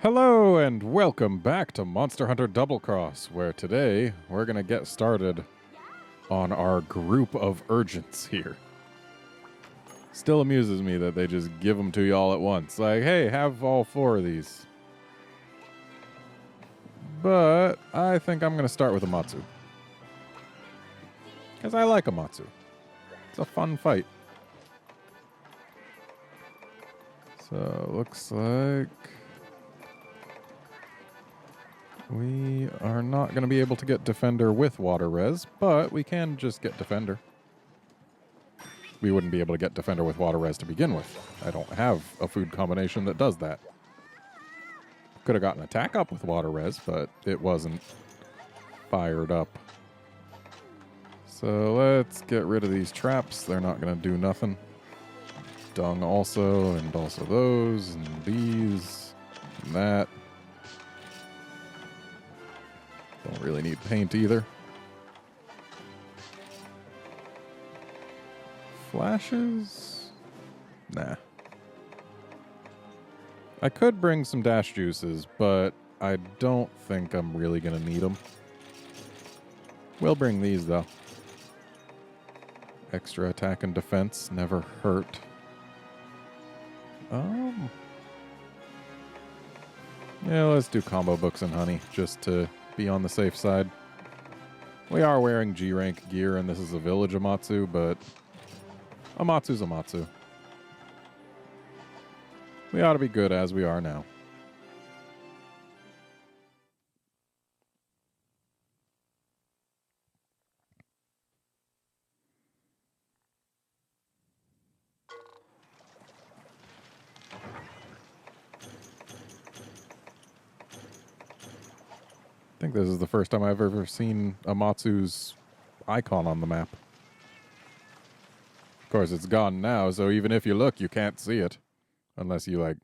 Hello and welcome back to Monster Hunter Double Cross, where today we're going to get started on our group of urgents here. Still amuses me that they just give them to you all at once. Like, hey, have all four of these. But I think I'm going to start with Amatsu. Because I like Amatsu. It's a fun fight. So, looks like we are not going to be able to get Defender with Water Res, but we can just get Defender. We wouldn't be able to get Defender with Water Res to begin with. I don't have a food combination that does that. Could have gotten Attack Up with Water Res, but it wasn't fired up. So let's get rid of these traps. They're not going to do nothing. Dung also, and also those, and these, and that. Don't really need paint either. Flashes? Nah. I could bring some dash juices, but I don't think I'm really going to need them. We'll bring these, though. Extra attack and defense never hurt. Yeah, let's do combo books and honey, just to be on the safe side. We are wearing G-rank gear, and this is a village Amatsu, but Amatsu's Amatsu. We ought to be good as we are now. I think this is the first time I've ever seen Amatsu's icon on the map. Of course, it's gone now, so even if you look, you can't see it. Unless you, like,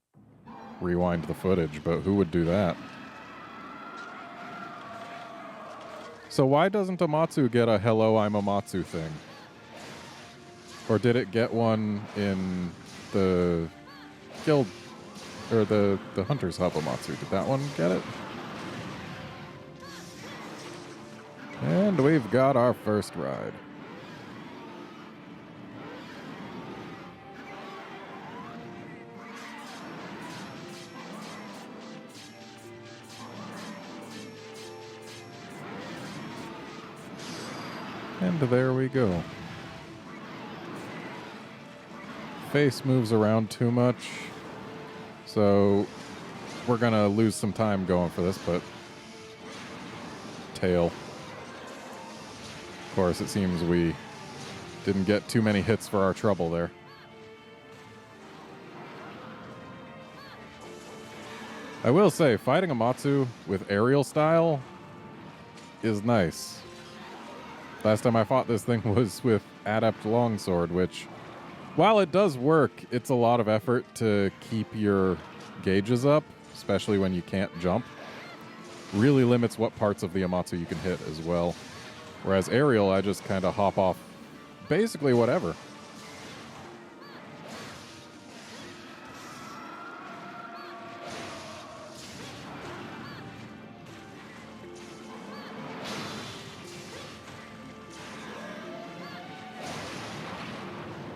rewind the footage, but who would do that? So why doesn't Amatsu get a Hello, I'm Amatsu thing? Or did it get one in the guild, or the Hunter's Hub Amatsu? Did that one get it? And we've got our first ride. And there we go. Face moves around too much, so we're gonna lose some time going for this, but tail. Of course, it seems we didn't get too many hits for our trouble there. I will say, fighting Amatsu with aerial style is nice. Last time I fought this thing was with Adept Longsword, which, while it does work, it's a lot of effort to keep your gauges up, especially when you can't jump. Really limits what parts of the Amatsu you can hit as well. Whereas aerial, I just kind of hop off basically whatever.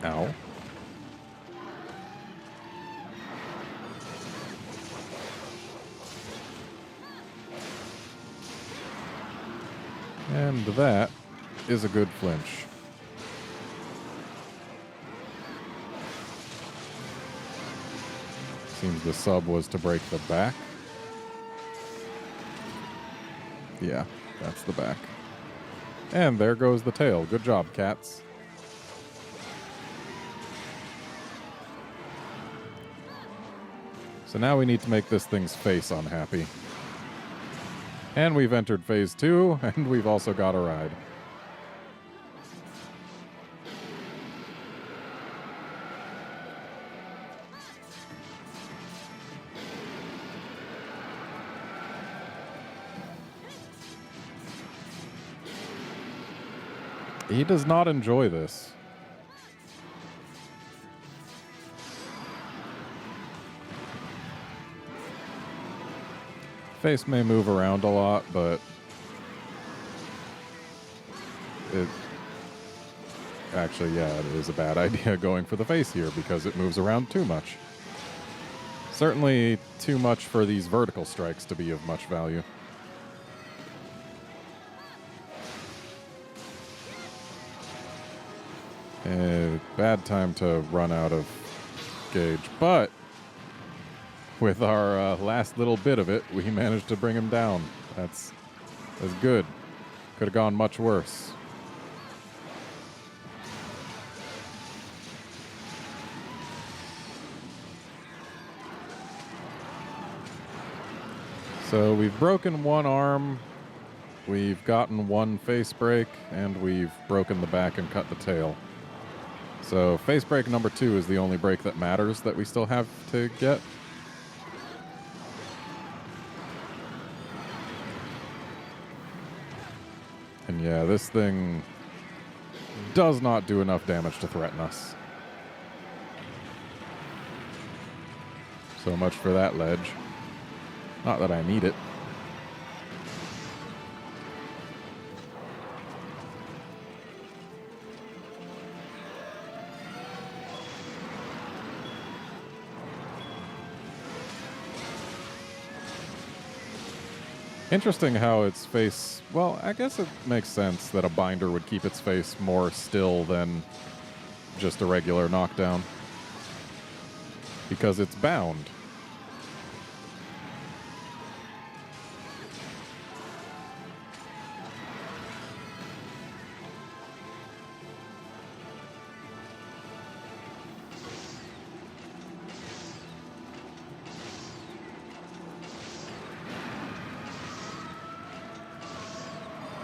Ow. And that is a good flinch. Seems the sub was to break the back. Yeah, that's the back. And there goes the tail. Good job, cats. So now we need to make this thing's face unhappy. And we've entered phase 2, and we've also got a ride. He does not enjoy this. Face may move around a lot, but it actually, yeah, it is a bad idea going for the face here because it moves around too much. Certainly too much for these vertical strikes to be of much value. Bad time to run out of gauge, but with our last little bit of it, we managed to bring him down. That's good. Could have gone much worse. So we've broken one arm, we've gotten one face break, and we've broken the back and cut the tail. So face break number 2 is the only break that matters that we still have to get. And yeah, this thing does not do enough damage to threaten us. So much for that ledge. Not that I need it. Interesting how its face... Well, I guess it makes sense that a binder would keep its face more still than just a regular knockdown. Because it's bound.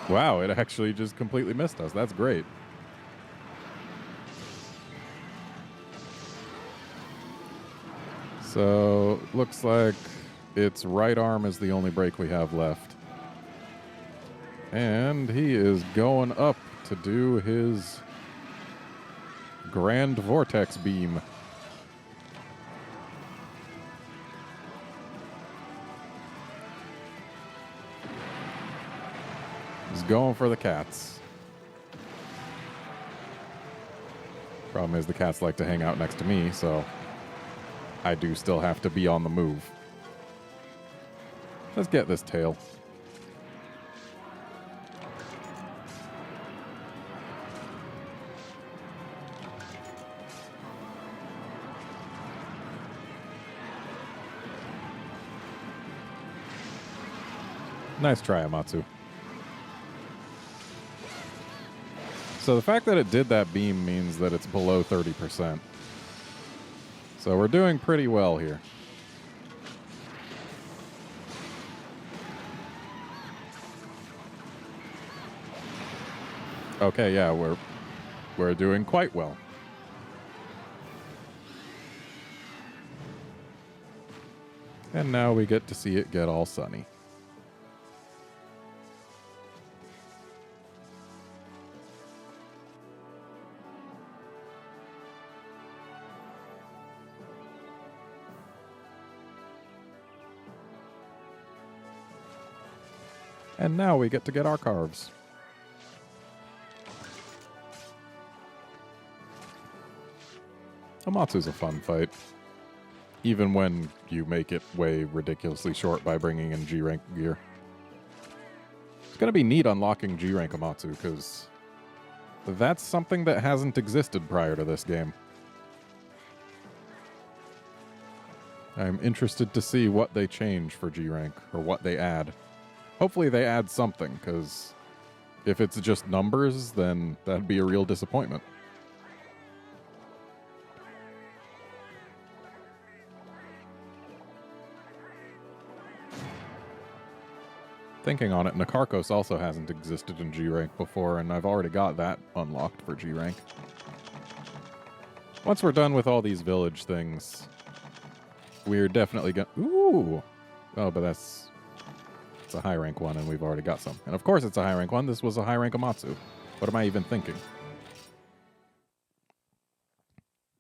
Wow, it actually just completely missed us. That's great. So, looks like its right arm is the only break we have left. And he is going up to do his Grand Vortex Beam. He's going for the cats. Problem is the cats like to hang out next to me, so I do still have to be on the move. Let's get this tail. Nice try, Amatsu. So the fact that it did that beam means that it's below 30%. So we're doing pretty well here. Okay, yeah, we're doing quite well. And now we get to see it get all sunny. And now we get to get our carves. Amatsu's a fun fight. Even when you make it way ridiculously short by bringing in G-rank gear. It's going to be neat unlocking G-rank Amatsu, because that's something that hasn't existed prior to this game. I'm interested to see what they change for G-rank, or what they add. Hopefully they add something, because if it's just numbers, then that'd be a real disappointment. Thinking on it, Nakarkos also hasn't existed in G-rank before, and I've already got that unlocked for G-rank. Once we're done with all these village things, we're definitely gonna... Ooh! Oh, but it's a high rank one, and we've already got some. And of course it's a high rank one. This was a high rank Amatsu. What am I even thinking?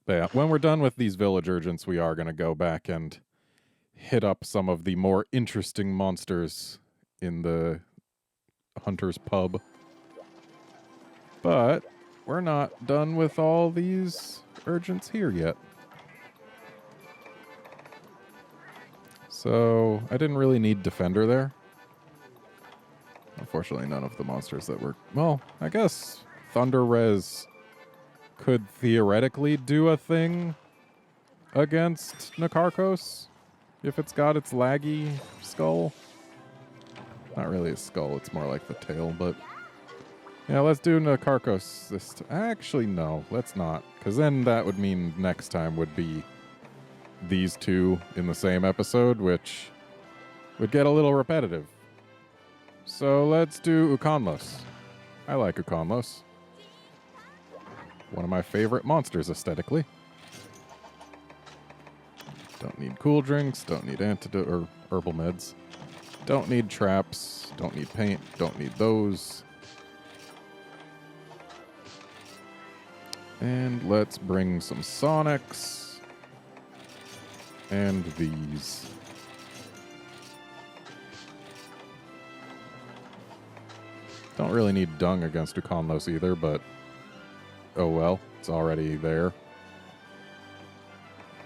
But yeah, when we're done with these village urgents, we are going to go back and hit up some of the more interesting monsters in the Hunter's Pub. But we're not done with all these urgents here yet. So I didn't really need Defender there. Unfortunately, none of the monsters that were... Well, I guess Thunder Res could theoretically do a thing against Nakarkos if it's got its laggy skull. Not really a skull, it's more like the tail, but... Yeah, let's do Nakarkos this time. Actually, no, let's not. Because then that would mean next time would be these two in the same episode, which would get a little repetitive. So let's do Ukonlos. I like Ukonlos. One of my favorite monsters aesthetically. Don't need cool drinks, don't need antidote or herbal meds. Don't need traps, don't need paint, don't need those. And let's bring some Sonics. And these. Don't really need Dung against Ukonlos either, but oh well, it's already there.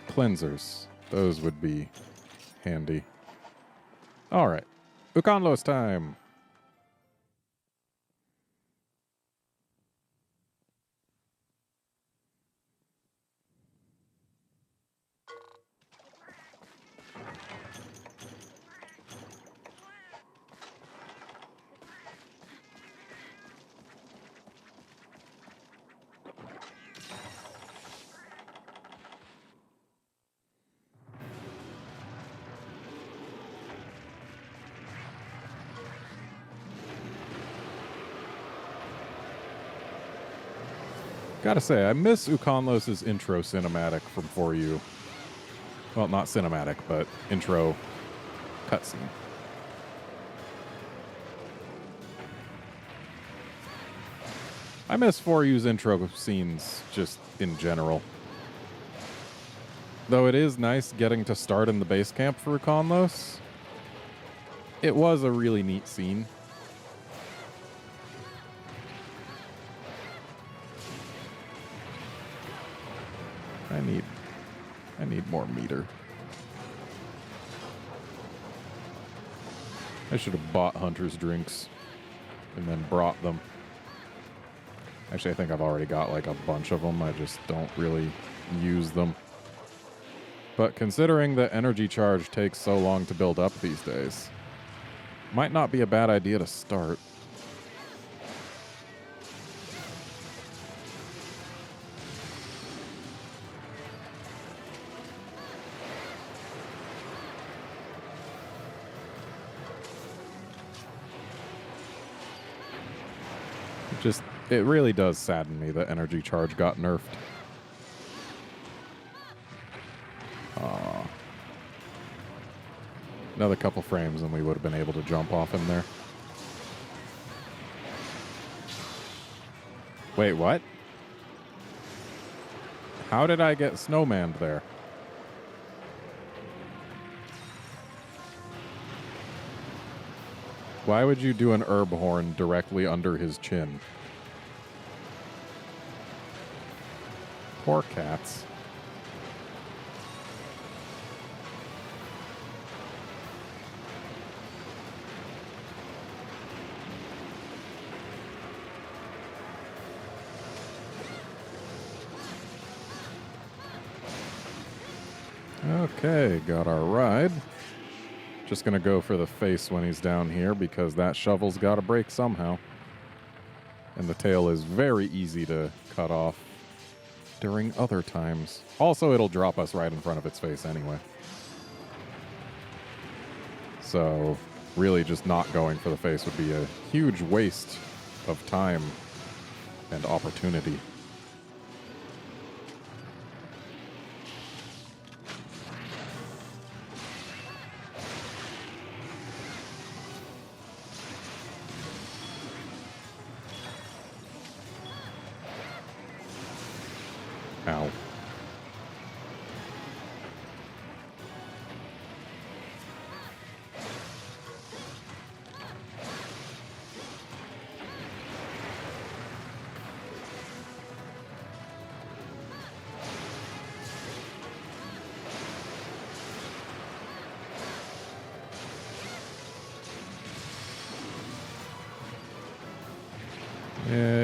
Cleansers. Those would be handy. Alright. Ukonlos time! Gotta say, I miss Ukonlos' intro cinematic from 4U. Well, not cinematic, but intro cutscene. I miss 4U's intro scenes just in general. Though it is nice getting to start in the base camp for Ukonlos. It was a really neat scene. I need more meter. I should have bought Hunter's drinks and then brought them. Actually, I think I've already got like a bunch of them. I just don't really use them. But considering the energy charge takes so long to build up these days, might not be a bad idea to start. It really does sadden me that energy charge got nerfed. Another couple frames and we would have been able to jump off in there. Wait, what? How did I get snowmanned there? Why would you do an herb horn directly under his chin? Poor cats. Okay, got our ride. Just gonna go for the face when he's down here because that shovel's gotta break somehow. And the tail is very easy to cut off during other times. Also, it'll drop us right in front of its face anyway. So, really just not going for the face would be a huge waste of time and opportunity. Ow.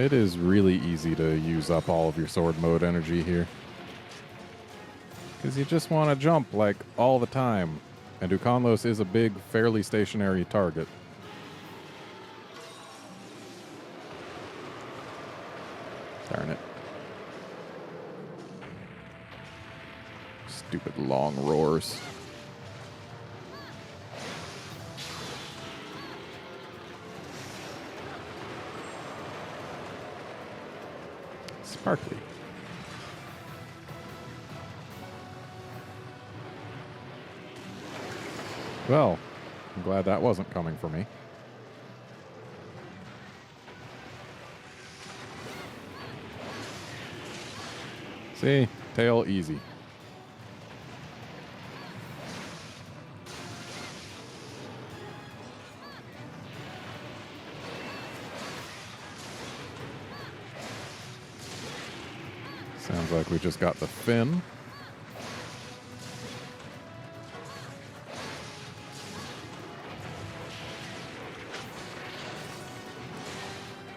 It is really easy to use up all of your sword mode energy here. Because you just want to jump, like, all the time. And Uconlos is a big, fairly stationary target. Darn it. Stupid long roars. Sparkly. Well, I'm glad that wasn't coming for me. See? Tail easy. Sounds like we just got the fin.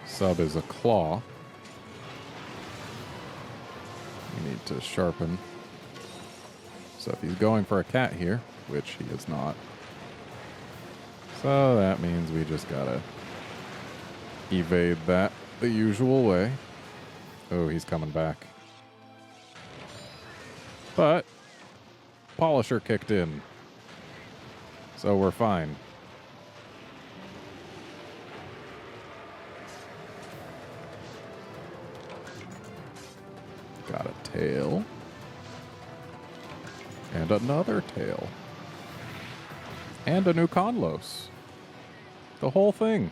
Sub is a claw. We need to sharpen. So if he's going for a cat here, which he is not. So that means we just gotta evade that the usual way. Oh, he's coming back. But Polisher kicked in. So we're fine. Got a tail. And another tail. And a new Conlos. The whole thing.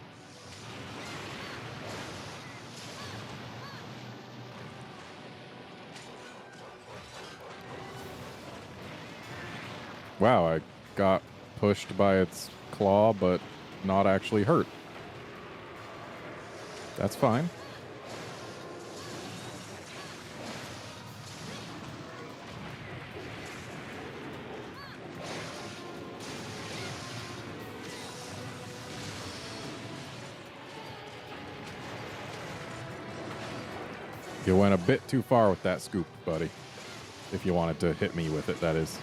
Wow, I got pushed by its claw, but not actually hurt. That's fine. You went a bit too far with that scoop, buddy. If you wanted to hit me with it, that is.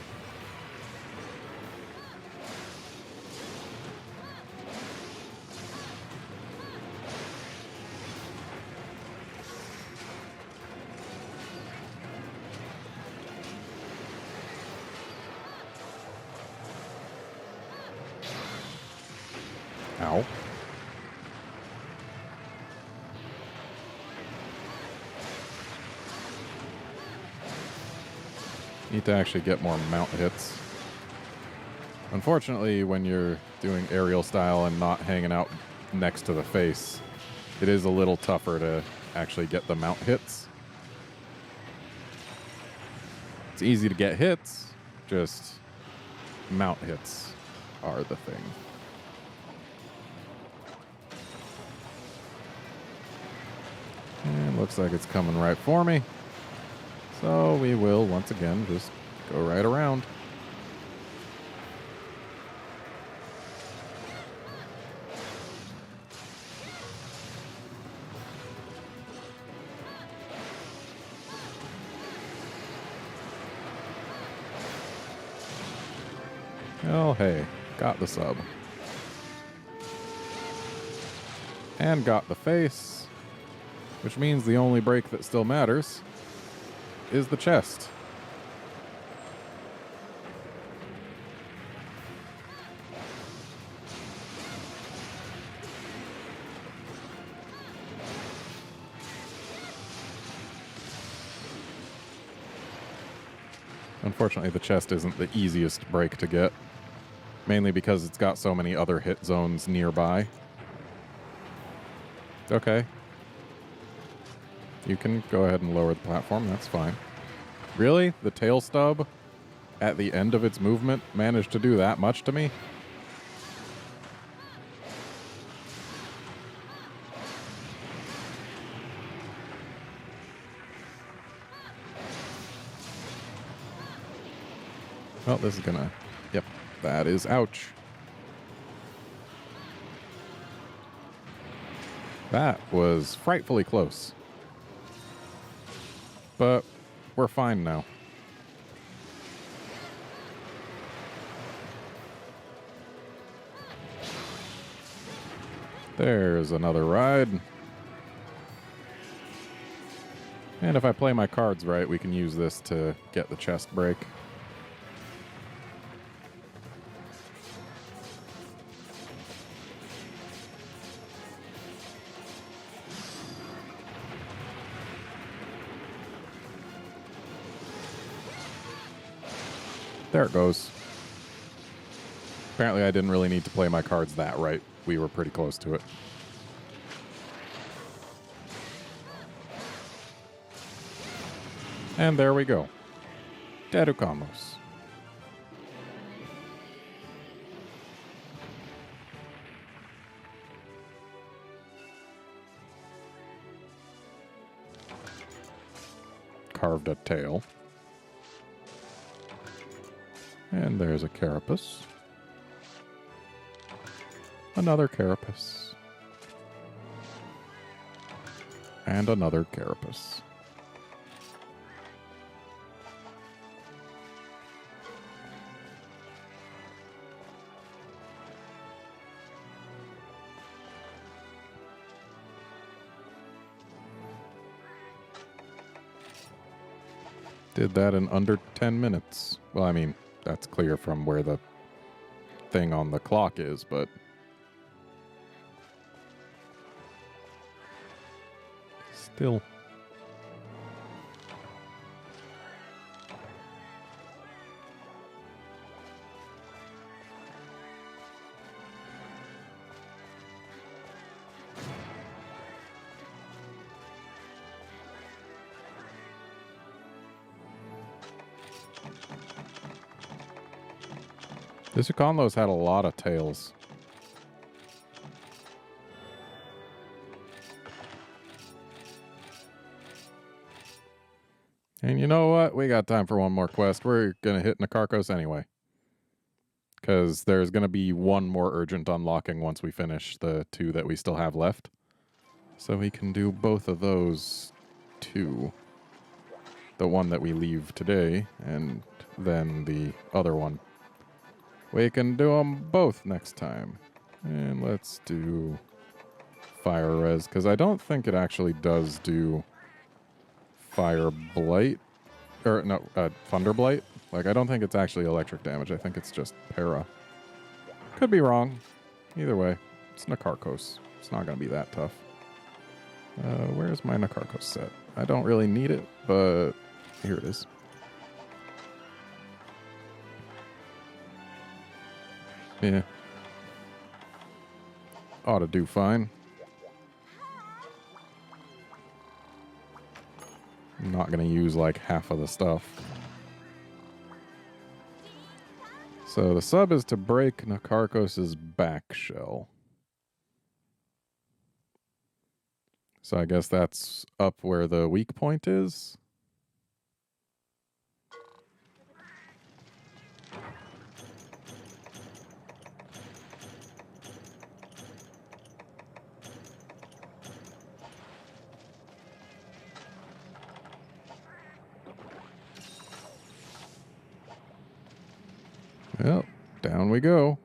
Ow. Need to actually get more mount hits. Unfortunately, when you're doing aerial style and not hanging out next to the face, it is a little tougher to actually get the mount hits. It's easy to get hits, just mount hits are the thing. And looks like it's coming right for me. So we will, once again, just go right around. Oh, hey, got the sub. And got the face, which means the only break that still matters is the chest. Unfortunately, the chest isn't the easiest break to get, mainly because it's got so many other hit zones nearby. Okay. You can go ahead and lower the platform, that's fine. Really? The tail stub at the end of its movement managed to do that much to me? Well, this is gonna... Yep, that is ouch. That was frightfully close. But we're fine now. There's another ride. And if I play my cards right, we can use this to get the chest break. There it goes. Apparently I didn't really need to play my cards that right. We were pretty close to it. And there we go. Deducamos. Carved a tail. And there's a carapace. Another carapace. And another carapace. Did that in under 10 minutes. Well, I mean, that's clear from where the thing on the clock is, but still. This Uconlos had a lot of tails. And you know what? We got time for one more quest. We're going to hit Nakarkos anyway. Because there's going to be one more urgent unlocking once we finish the two that we still have left. So we can do both of those two. The one that we leave today, and then the other one. We can do them both next time. And let's do Fire Res, because I don't think it actually does do Fire Blight. Or, no, Thunder Blight. Like, I don't think it's actually electric damage. I think it's just para. Could be wrong. Either way, it's Nakarkos. It's not going to be that tough. Where's my Nakarkos set? I don't really need it, but here it is. Yeah. Ought to do fine. I'm not going to use like half of the stuff. So the sub is to break Nakarkos' back shell. So I guess that's up where the weak point is. Well, down we go.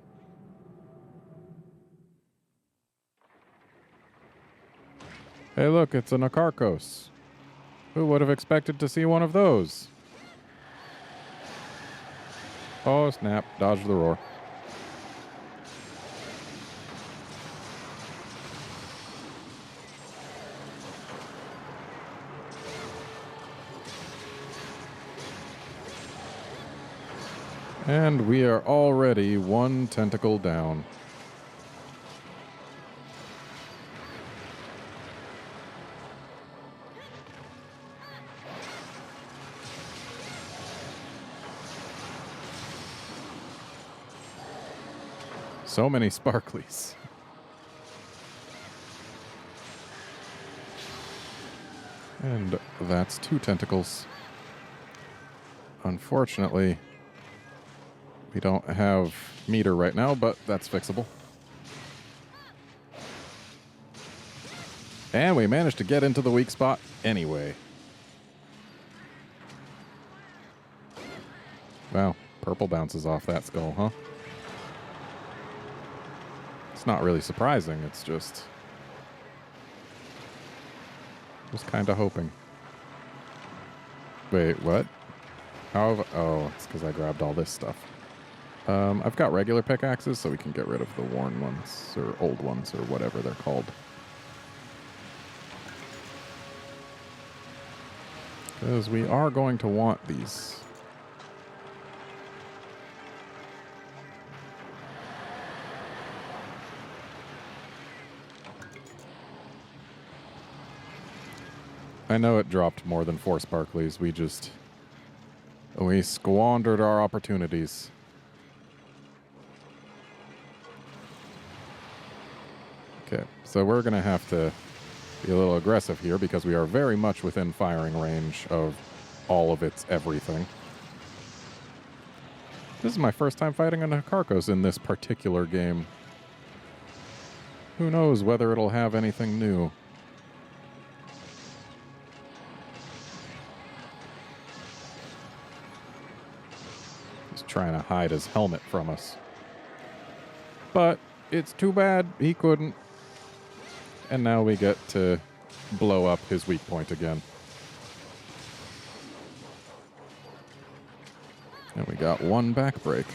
Hey, look, it's a Nakarkos. Who would have expected to see one of those? Oh, snap. Dodge the roar. And we are already one tentacle down. So many sparklies. And that's 2 tentacles. Unfortunately, we don't have meter right now, but that's fixable. And we managed to get into the weak spot anyway. Wow, purple bounces off that skull, huh? It's not really surprising, it's just... was kind of hoping. Wait, what? How have... oh, it's because I grabbed all this stuff. I've got regular pickaxes, so we can get rid of the worn ones, or old ones, or whatever they're called. Because we are going to want these. I know it dropped more than 4 sparklies. We squandered our opportunities. Okay, so we're going to have to be a little aggressive here because we are very much within firing range of all of its everything. This is my first time fighting a Nakarkos in this particular game. Who knows whether it'll have anything new. He's trying to hide his helmet from us. But it's too bad he couldn't. And now we get to blow up his weak point again. And we got 1 back break.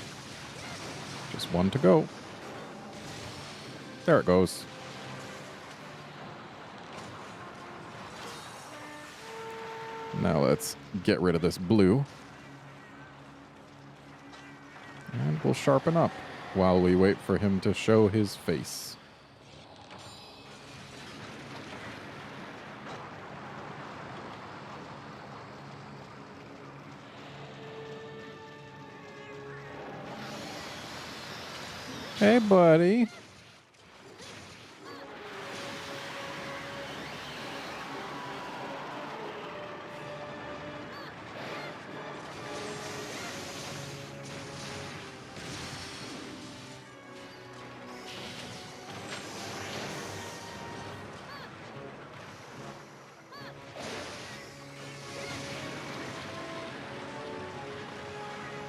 Just 1 to go. There it goes. Now let's get rid of this blue. And we'll sharpen up while we wait for him to show his face. Hey, buddy.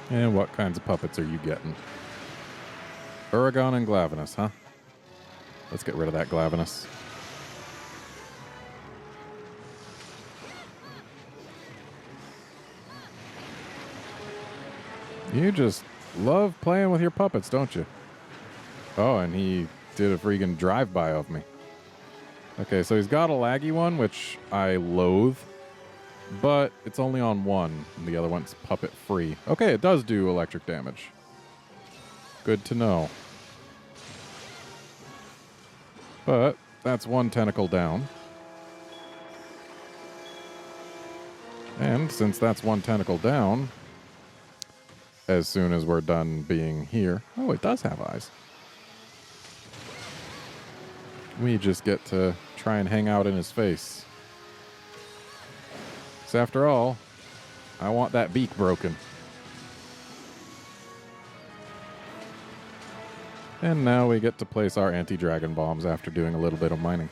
And what kinds of puppets are you getting? Uragon and Glavenus, huh? Let's get rid of that Glavenus. You just love playing with your puppets, don't you? Oh, and he did a freaking drive-by of me. Okay, so he's got a laggy one, which I loathe. But it's only on 1, and the other one's puppet-free. Okay, it does do electric damage. Good to know. But that's 1 tentacle down. And since that's 1 tentacle down, as soon as we're done being here... oh, it does have eyes. We just get to try and hang out in his face. Because after all, I want that beak broken. And now we get to place our anti-dragon bombs after doing a little bit of mining.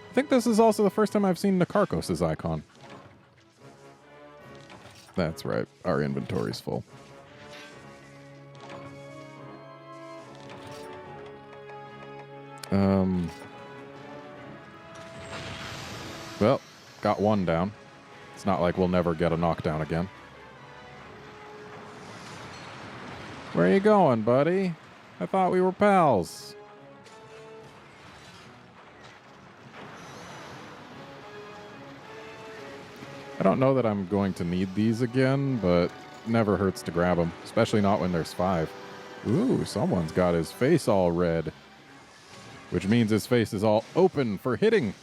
I think this is also the first time I've seen Nakarkos' icon. That's right, our inventory's full. Well, got 1 down. It's not like we'll never get a knockdown again. Where are you going, buddy? I thought we were pals. I don't know that I'm going to need these again, but never hurts to grab them, especially not when there's 5. Ooh, someone's got his face all red, which means his face is all open for hitting.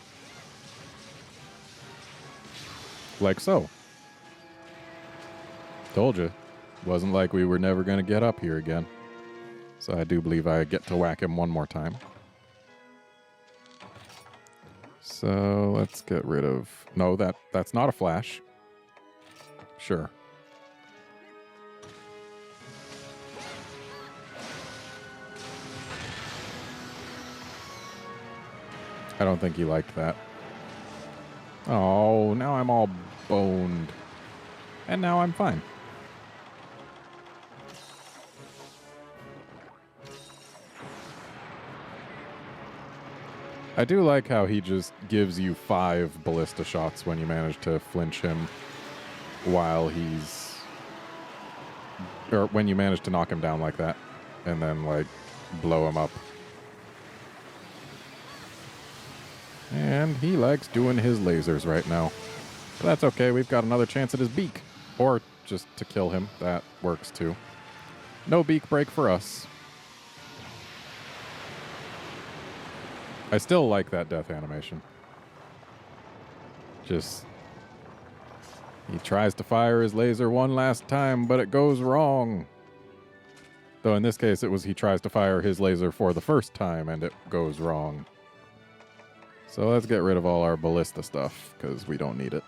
Like so. Told you. Wasn't like we were never going to get up here again. So I do believe I get to whack him 1 more time. So let's get rid of... no, that's not a flash. Sure. I don't think he liked that. Oh, now I'm all boned. And now I'm fine. I do like how he just gives you 5 ballista shots when you manage to flinch him while he's... Or when you manage to knock him down like that and then, like, blow him up. And he likes doing his lasers right now. But that's okay, we've got another chance at his beak. Or just to kill him, that works too. No beak break for us. I still like that death animation. Just... He tries to fire his laser one last time, but it goes wrong. Though in this case, it was he tries to fire his laser for the first time, and it goes wrong. So let's get rid of all our ballista stuff, because we don't need it.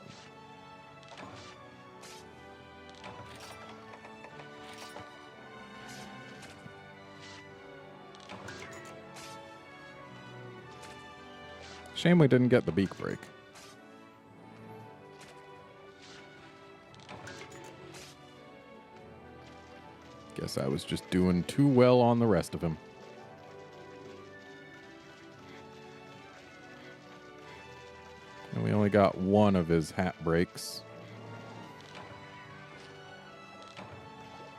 Shame we didn't get the beak break. Guess I was just doing too well on the rest of him. And we only got one of his hat breaks.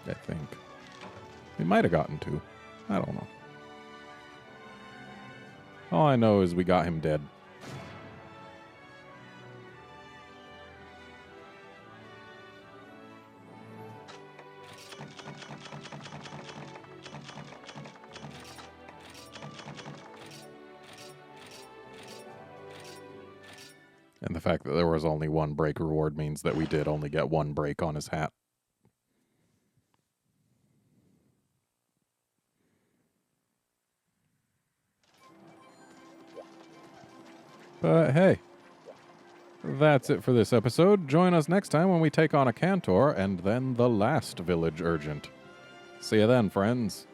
I think. We might have gotten two. I don't know. All I know is we got him dead. And the fact that there was only one break reward means that we did only get one break on his hat. But hey, that's it for this episode. Join us next time when we take on a Cantor and then the last village urgent. See you then, friends.